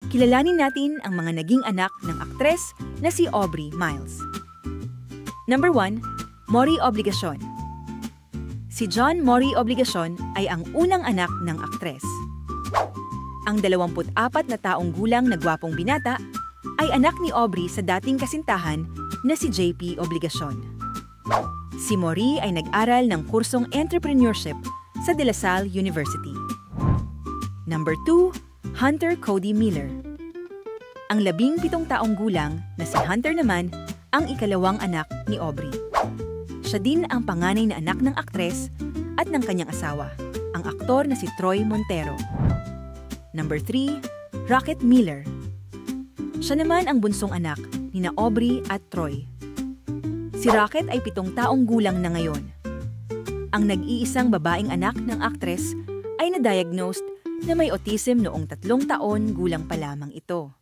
Kilalanin natin ang mga naging anak ng aktres na si Aubrey Miles. Number 1, Maury Obligacion. Si John Maury Obligacion ay ang unang anak ng aktres. Ang 24 na taong gulang na gwapong binata ay anak ni Aubrey sa dating kasintahan na si JP Obligacion. Si Maury ay nag-aral ng kursong entrepreneurship sa De La Salle University. Number 2, Hunter Cody Miller. Ang 17 taong gulang na si Hunter naman ang ikalawang anak ni Aubrey. Siya din ang panganay na anak ng aktres at ng kanyang asawa, ang aktor na si Troy Montero. Number 3, Rocket Miller. Siya naman ang bunsong anak ni na Aubrey at Troy. Si Rocket ay 7 taong gulang na ngayon. Ang nag-iisang babaeng anak ng aktres ay na-diagnosed na may autism noong 3 taon gulang pa lamang ito.